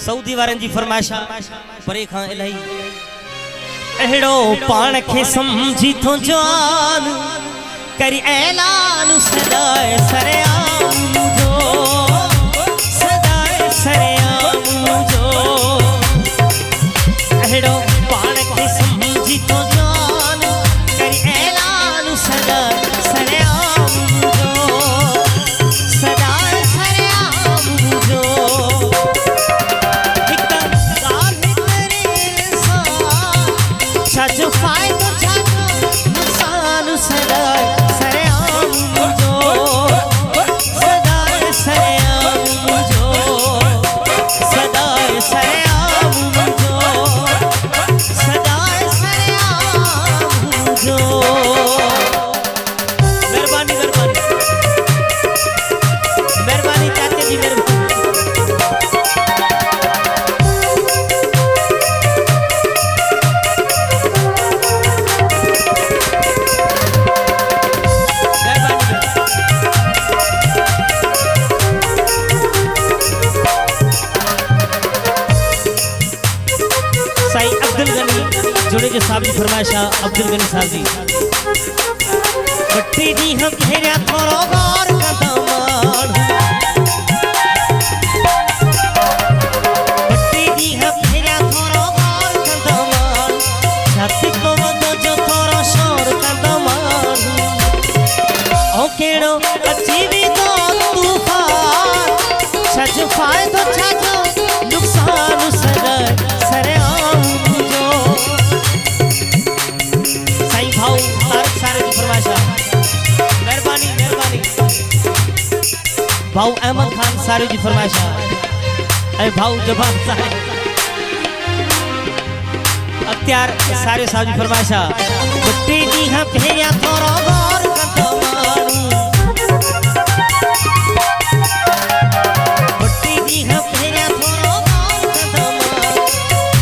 Saudi वारनि जी फरमाइशा परे खां इलाही अहिड़ो पाण खे समझी थो जान करी ऐलान सदाए सरेआम जो सदाए सरेआम जो अहिड़ो पाण खे समझी थो जान करी ऐलान सदाए सरेआम जो सदाए सरेआम जो छाजो फायदो छाजो नुकसान सदाए सरेआम जो सदाए सरेआम जो सदाए सरेआम जो सदाए सरेआम जो मेहरबानी मेहरबानी मेहरबानी चाचा जी मेहरबानी जुड़े जो साहब जी फरमाइशा अब्दुल गनी साहब जी बट्टी दी हम घेरिया थोरो गौर कदमान बट्टी दी हम घेरिया थोरो गौर कदमान छाती को वदो जो थोरो शोर कदमान ओ केड़ो अची भी तो तूफान छज फायदो छजो नुकसान सदाए सरेआम जो मेहरबानी मेहरबानी भाऊ अहमद खान सारी जी फरमाइशा ऐ भाऊ जवाब सारे अख्तियार सारे साहब जी फरमाइशा बट्टी दी हम भेया थोरो गौर कदमान बट्टी दी हम भेया थोरो गौर कदमान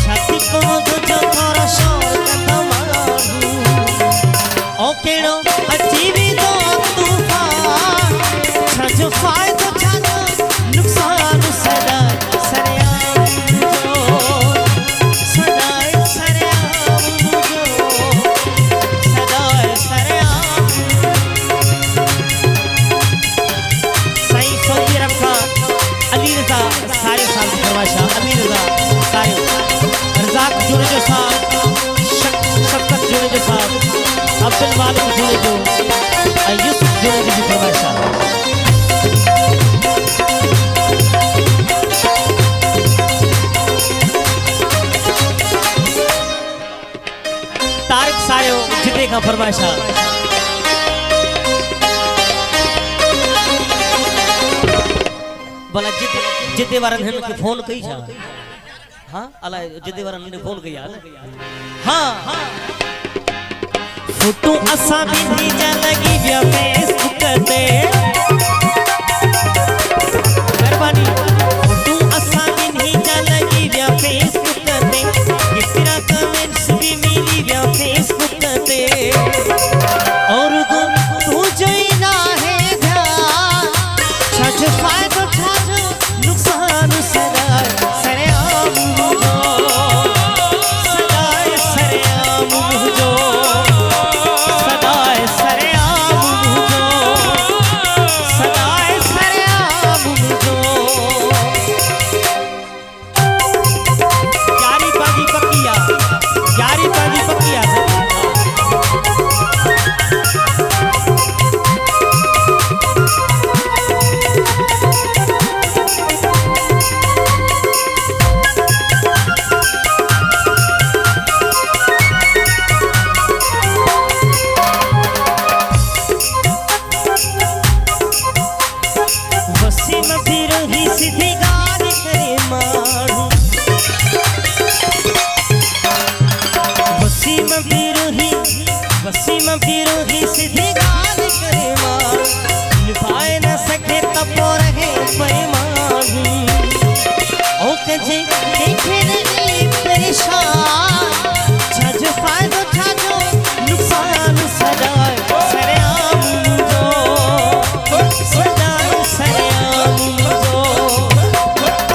छाती को जो थोरो शोर कदमान ओ केड़ो अची भी तो तूफान छजो फायदो छजो नुकसान सदाए सरेआम जो सदाए सरेआम जो सदाए सरेआम सही सऊदी अरब का अली रजा सारे साहब की फरमाइशा अली रजा सारे रजाक जुड़े जो साहब शफकत जुड़े जो साहब अब्दुल मालिक जुड़े जो यूसुफ जुड़े जो फरमाइशा तारिक सायो जिते का फरमाइशा भला जिते वारन हिन के फोन कई छा हां अला जिते वारन ने फोन कई हां फोटो असा भी भेजा लगी व्या फेसबुक ते मेहरबानी फोटो असा भी भेजा लगी व्या फेसबुक ते कितना कमेंट्स भी मिली व्या फेसबुक ते और तू जो ही ना है ध्यान छज फायदो छज नुकसान सदाए सरेआम जो सदाए सरेआम जो सदाए सरेआम जो यारी पाजी पक्किया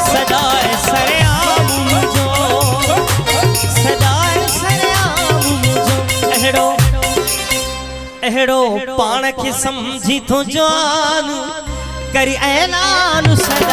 सदाए सरेआम जड़ो पाण के समझी तो जान करी ऐलान सर